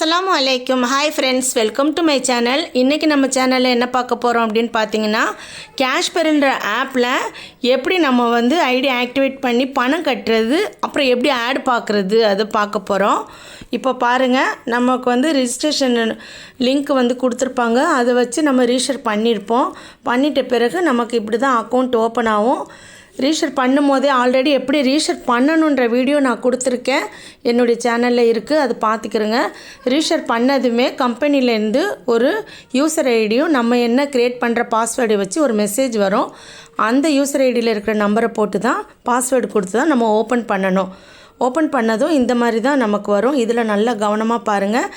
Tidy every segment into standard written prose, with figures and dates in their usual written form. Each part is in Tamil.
அஸ்ஸலாமு அலைக்கும். Hi friends, welcome to my channel. இன்றைக்கி நம்ம சேனலில் என்ன பார்க்க போகிறோம் அப்படின்னு பார்த்தீங்கன்னா, கேஷ்பெர்ன்ற ஆப்பில் எப்படி நம்ம வந்து ஐடி ஆக்டிவேட் பண்ணி பணம் கட்டுறது, அப்புறம் எப்படி ஆட் பார்க்குறது அது பார்க்க போகிறோம். இப்போ பாருங்கள், நமக்கு வந்து ரிஜிஸ்ட்ரேஷன் லிங்க் வந்து கொடுத்துருப்பாங்க. அதை வச்சு நம்ம ரீஷர் பண்ணியிருப்போம். பண்ணிட்ட பிறகு நமக்கு இப்படி தான் அக்கௌண்ட் ஓப்பன் ஆகும். ரீஷர் பண்ணும் போதே ஆல்ரெடி எப்படி ரீஷர் பண்ணணுன்ற வீடியோ நான் கொடுத்துருக்கேன், என்னுடைய சேனலில் இருக்குது, அது பார்த்துக்கிறேங்க. ரீஷர் பண்ணதுமே கம்பெனிலேருந்து ஒரு யூசர் ஐடியும் நம்ம என்ன க்ரியேட் பண்ணுற பாஸ்வேர்டை வச்சு ஒரு மெசேஜ் வரும். அந்த யூசர் ஐடியில் இருக்கிற நம்பரை போட்டு தான் பாஸ்வேர்டு கொடுத்து தான் நம்ம ஓப்பன் பண்ணணும். ஓப்பன் பண்ணதும் இந்த மாதிரி தான் நமக்கு வரும். இதில் நல்லா கவனமாக பாருங்கள்.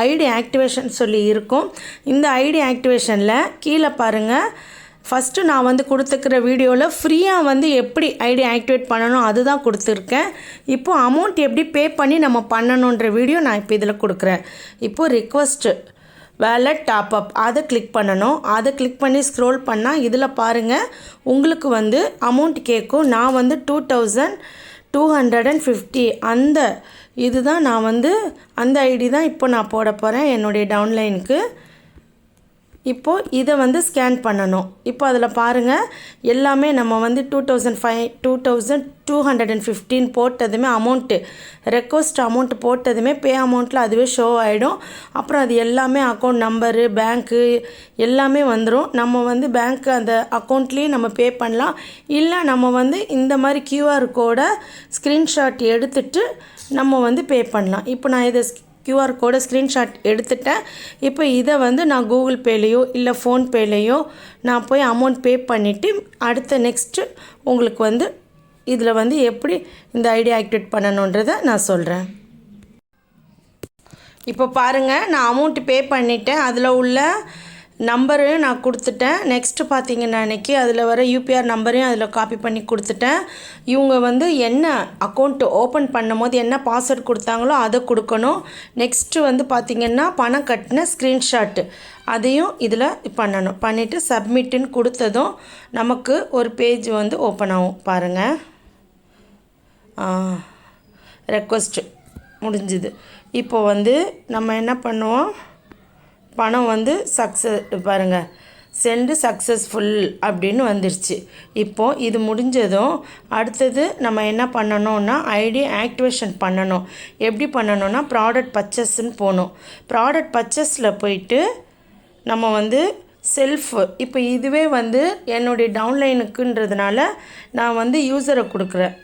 ஐடி ஆக்டிவேஷன் சொல்லி இருக்கும். இந்த ஐடி ஆக்டிவேஷனில் கீழே பாருங்கள், ஃபஸ்ட்டு நான் வந்து கொடுத்துருக்கிற வீடியோவில் ஃப்ரீயாக வந்து எப்படி ஐடி ஆக்டிவேட் பண்ணணும் அதுதான் கொடுத்துருக்கேன். இப்போது அமௌண்ட் எப்படி பே பண்ணி நம்ம பண்ணணுன்ற வீடியோ நான் இப்போ இதில் கொடுக்குறேன். இப்போது ரிக்வெஸ்ட்டு வேலட் டாப் அப் அதை கிளிக் பண்ணணும். அதை கிளிக் பண்ணி ஸ்க்ரோல் பண்ணால் இதில் பாருங்கள், உங்களுக்கு வந்து அமௌண்ட் கேட்கும். நான் வந்து 2250 அந்த இதுதான் நான் வந்து அந்த ஐடி தான் இப்போ நான் போட போகிறேன் என்னுடைய டவுன்லைனுக்கு. இப்போது இதை வந்து ஸ்கேன் பண்ணணும். இப்போ அதில் பாருங்கள், எல்லாமே நம்ம வந்து 2215 போட்டதுமே அமௌண்ட்டு ரெக்வஸ்ட் அமௌண்ட் போட்டதுமே பே அமௌண்ட்டில் அதுவே ஷோ ஆகிடும். அப்புறம் அது எல்லாமே அக்கௌண்ட் நம்பரு, பேங்க்கு எல்லாமே வந்துடும். நம்ம வந்து பேங்க்கு அந்த அக்கௌண்ட்லேயும் நம்ம பே பண்ணலாம். இல்லை நம்ம வந்து இந்த மாதிரி QR கோடை ஸ்க்ரீன்ஷாட் எடுத்துகிட்டு நம்ம வந்து பே பண்ணலாம். இப்போ நான் இதை QR கோடை ஸ்க்ரீன்ஷாட் எடுத்துட்டேன். இப்போ இதை வந்து நான் கூகுள் பேலேயோ இல்லை ஃபோன்பேலேயோ நான் போய் அமௌண்ட் பே பண்ணிவிட்டு அடுத்த நெக்ஸ்ட்டு உங்களுக்கு வந்து இதில் வந்து எப்படி இந்த ஐடி ஆக்டிவேட் பண்ணணுன்றதை நான் சொல்கிறேன். இப்போ பாருங்கள், நான் அமௌண்ட்டு பே பண்ணிட்டேன். அதில் உள்ள நம்பரையும் நான் கொடுத்துட்டேன். நெக்ஸ்ட்டு பார்த்தீங்கன்னா அன்றைக்கி அதில் வர UPR நம்பரையும் அதில் காப்பி பண்ணி கொடுத்துட்டேன். இவங்க வந்து என்ன அக்கௌண்ட்டு ஓப்பன் பண்ணும் போது என்ன பாஸ்வேர்ட் கொடுத்தாங்களோ அதை கொடுக்கணும். நெக்ஸ்ட்டு வந்து பார்த்திங்கன்னா பணம் கட்டின ஸ்க்ரீன்ஷாட்டு அதையும் இதில் பண்ணணும். பண்ணிவிட்டு சப்மிட்டுன்னு கொடுத்ததும் நமக்கு ஒரு பேஜ் வந்து ஓப்பன் ஆகும். பாருங்கள், ரெக்வஸ்ட்டு முடிஞ்சுது. இப்போ வந்து நம்ம என்ன பண்ணுவோம், பணம் வந்து பாருங்கள், சென்டு சக்ஸஸ்ஃபுல் அப்படின்னு வந்துருச்சு. இப்போது இது முடிஞ்சதும் அடுத்தது நம்ம என்ன பண்ணணும்னா ஐடி ஆக்டிவேஷன் பண்ணணும். எப்படி பண்ணணும்னா ப்ராடக்ட் பர்ச்சேஸ்ன்னு போகணும். ப்ராடக்ட் பர்ச்சேஸில் போயிட்டு நம்ம வந்து இப்போ இதுவே வந்து என்னுடைய டவுன்லைனுக்குன்றதுனால நான் வந்து யூசரை கொடுக்குறேன்.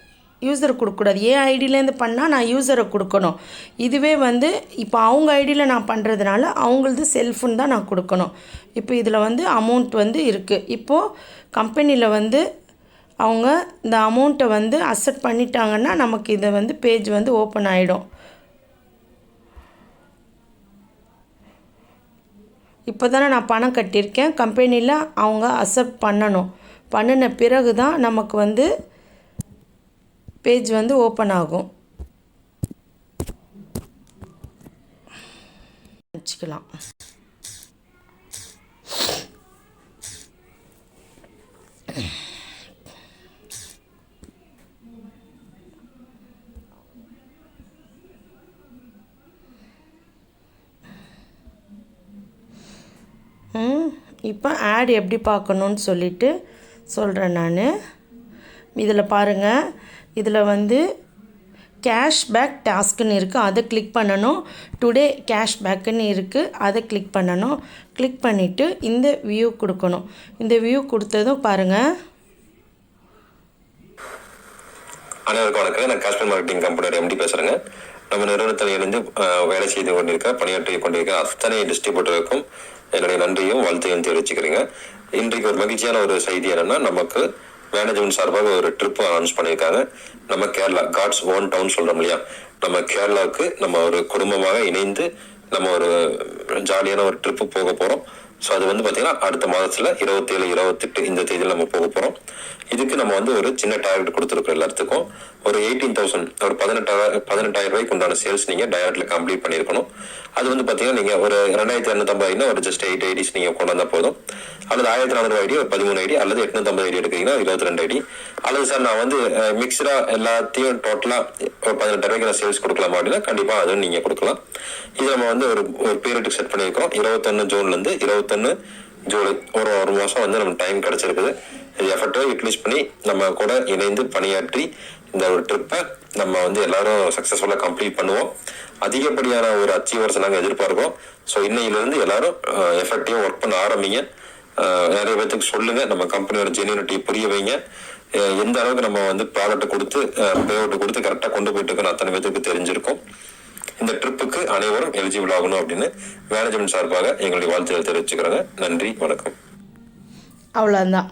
யூசரை கொடுக்கக்கூடாது, ஏன் ஐடியிலேருந்து பண்ணால் நான் யூசரை கொடுக்கணும். இதுவே வந்து இப்போ அவங்க ஐடியில் நான் பண்ணுறதுனால அவங்களது செல்ஃபுன்னு தான் நான் கொடுக்கணும். இப்போ இதில் வந்து அமௌண்ட் வந்து இருக்குது. இப்போது கம்பெனியில் வந்து அவங்க இந்த அமௌண்ட்டை வந்து அக்செப்ட் பண்ணிட்டாங்கன்னா நமக்கு இதை வந்து பேஜ் வந்து ஓப்பன் ஆகிடும். இப்போ தானே நான் பணம் கட்டியிருக்கேன், கம்பெனியில் அவங்க அக்செப்ட் பண்ணணும். பண்ணின பிறகு தான் நமக்கு வந்து பேஜ் வந்து ஓப்பன் ஆகும். வச்சுக்கலாம். இப்போ ஆட் எப்படி பார்க்கணுன்னு சொல்லிட்டு சொல்கிறேன் நான். இதில் பாருங்கள், இதில் வந்து கேஷ்பேக் டாஸ்க்குன்னு இருக்குது, அதை கிளிக் பண்ணணும். டுடே கேஷ்பேக்குன்னு இருக்குது, அதை கிளிக் பண்ணணும். கிளிக் பண்ணிவிட்டு இந்த வியூ கொடுக்கணும். இந்த வியூ கொடுத்ததும் பாருங்கள், அனைவருக்கும் வணக்கம். நான் கேஷ்பேக் மார்க்கெட்டிங் கம்பெனியோட MD பேசுகிறேங்க. நம்ம நிறுவனத்தில் இருந்து வேலை செய்து கொண்டிருக்க பணியாற்றி கொண்டிருக்க அத்தனை டிஸ்ட்ரிபியூட்டருக்கும் என்னுடைய நன்றியும் வாழ்த்தையும் தெரிவிச்சுக்கிறேங்க. இன்றைக்கு ஒரு மகிழ்ச்சியான ஒரு செய்தி என்னென்னா, நமக்கு மேனேஜ்மெண்ட் சார்பாக ஒரு ட்ரிப் அனௌன்ஸ் பண்ணியிருக்காங்க. நம்ம கேரளா காட்ஸ் ஓன் டவுன் சொல்கிறோம் இல்லையா, நம்ம கேரளாவுக்கு நம்ம ஒரு குடும்பமாக இணைந்து நம்ம ஒரு ஜாலியான ஒரு ட்ரிப்பு போக போகிறோம். ஸோ அது வந்து பார்த்தீங்கன்னா அடுத்த மாதத்தில் 27, 28 இந்த தேதியில் நம்ம போக போகிறோம். இதுக்கு நம்ம வந்து ஒரு சின்ன டார்கெட் கொடுத்துருக்கோம் எல்லாத்துக்கும். ஒரு 18,000 ஒரு 18,000 ரூபாய்க்கு உண்டான சேல்ஸ் நீங்கள் டைரக்ட்ல கம்ப்ளீட் பண்ணியிருக்கணும். அது வந்து பார்த்தீங்கன்னா நீங்கள் ஒரு 2,250 ஐடினா ஒரு ஜஸ்ட் 8 ஐடிஸ் நீங்கள் கொண்டு வந்தால் போதும். அல்லது 1,400 ஐடி ஒரு 13 ஐடி அல்லது 850 ஐடி எடுக்கிறீங்கன்னா 22 ஐடி. அல்லது சார் நான் வந்து மிக்சடா எல்லாத்தையும் டோட்டலாக ஒரு 18 ரூபாய்க்கு நான் சேல்ஸ் கொடுக்கலாமா அப்படின்னா கண்டிப்பாக அதுவும் நீங்கள் கொடுக்கலாம். இது நம்ம வந்து ஒரு பீரியடுக்கு செட் பண்ணியிருக்கோம். 21 ஜூன்லேருந்து 21 ஜூலை ஒரு மாதம் வந்து நம்ம டைம் கிடச்சிருக்குது. இது எஃபர்ட்டாக யூட்டிலைஸ் பண்ணி நம்ம கூட இணைந்து பணியாற்றி இந்த ஒரு ட்ரிப்பை நம்ம வந்து எல்லாரும் சக்ஸஸ்ஃபுல்லாக கம்ப்ளீட் பண்ணுவோம். அதிகப்படியான ஒரு அச்சீவர்ஸ் நாங்கள் எதிர்பார்க்கோம். ஸோ இன்னையிலேருந்து எல்லாரும் எஃபெக்டிவாக ஒர்க் பண்ண ஆரம்பிங்க. நிறைய பேர்த்துக்கு சொல்லுங்கள், நம்ம கம்பெனியோட ஜென்யூனிட்டி புரிய வைங்க. எந்த அளவுக்கு நம்ம வந்து ப்ராடக்ட்டை கொடுத்து பேஅவுட்டை கொடுத்து கரெக்டாக கொண்டு போயிட்டு இருக்கோம் அத்தனை பேருக்கு தெரிஞ்சிருக்கும். இந்த ட்ரிப்புக்கு அனைவரும் எலிஜிபிள் ஆகணும் அப்படின்னு மேனேஜ்மெண்ட் சார்பாக எங்களுடைய வாழ்த்துக்களை தெரிவிச்சுக்கிறேங்க. நன்றி, வணக்கம். அவ்வளோதான்.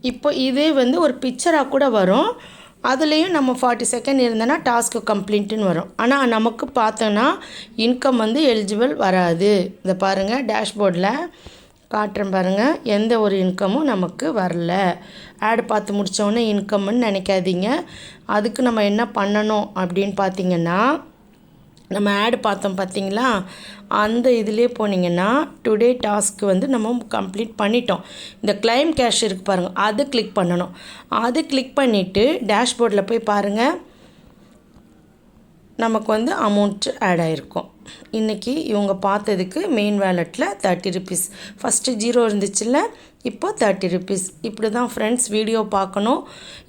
இப்போ இதே வந்து ஒரு பிக்சராக கூட வரும். அதுலேயும் நம்ம 40 செகண்ட் இருந்தோன்னா டாஸ்க்கு கம்ப்ளீட்டுன்னு வரும். ஆனால் நமக்கு பார்த்தோன்னா இன்கம் வந்து எலிஜிபிள் வராது. இதை பாருங்கள், டேஷ்போர்டில் காட்டுறேன் பாருங்கள், எந்த ஒரு இன்கமும் நமக்கு வரல. ஆடு பார்த்து முடித்தோடனே இன்கம்னு நினைக்காதீங்க. அதுக்கு நம்ம என்ன பண்ணணும் அப்படின்னு பார்த்தீங்கன்னா, நம்ம ஆடு பார்த்தோம் பார்த்தீங்களா, அந்த இதிலே போனீங்கன்னா டுடே டாஸ்க்கு வந்து நம்ம கம்ப்ளீட் பண்ணிட்டோம். இந்த கிளைம் கேஷ் இருக்குது பாருங்கள், அது கிளிக் பண்ணணும். அது கிளிக் பண்ணிவிட்டு டேஷ்போர்டில் போய் பாருங்கள், நமக்கு வந்து அமௌண்ட் ஆட் ஆகிருக்கும். இன்றைக்கி இவங்க பார்த்ததுக்கு மெயின் வேலெட்டில் 30 ருபீஸ். ஃபஸ்ட்டு 0 இருந்துச்சுல்ல, இப்போ 30 ருபீஸ். இப்படி தான் ஃப்ரெண்ட்ஸ் வீடியோ பார்க்கணும்.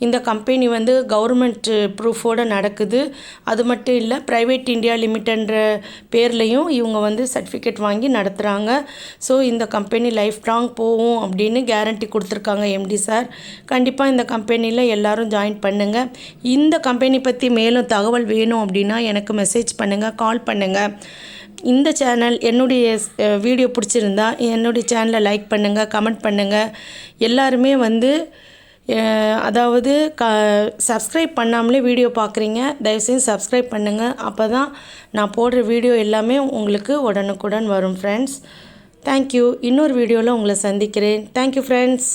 இந்த கம்பெனி வந்து கவர்மெண்ட் ப்ரூஃபோடு நடக்குது. அது மட்டும் இல்லை, ப்ரைவேட் இந்தியா லிமிட்டென்ற பேர்லேயும் இவங்க வந்து சர்டிஃபிகேட் வாங்கி நடத்துகிறாங்க. ஸோ இந்த கம்பெனி லைஃப் லாங் போகும் அப்படின்னு கேரண்டி கொடுத்துருக்காங்க எம்டி சார். கண்டிப்பாக இந்த கம்பெனியில் எல்லோரும் ஜாயின் பண்ணுங்கள். இந்த கம்பெனி பற்றி மேலும் தகவல் வேணும் அப்படின்னா எனக்கு மெசேஜ் பண்ணுங்கள், கால் பண்ணுங்கள். இந்த சேனல் என்னுடைய வீடியோ பிடிச்சிருந்தா என்னுடைய சேனலை லைக் பண்ணுங்கள், கமெண்ட் பண்ணுங்கள். எல்லாருமே வந்து அதாவது சப்ஸ்கிரைப் பண்ணாமலே வீடியோ பார்க்குறீங்க, தயவுசெய்து சப்ஸ்கிரைப் பண்ணுங்கள். அப்போ தான் நான் போடுற வீடியோ எல்லாமே உங்களுக்கு உடனுக்குடன் வரும் ஃப்ரெண்ட்ஸ். தேங்க்யூ. இன்னொரு வீடியோவில் உங்களை சந்திக்கிறேன். Thank you friends.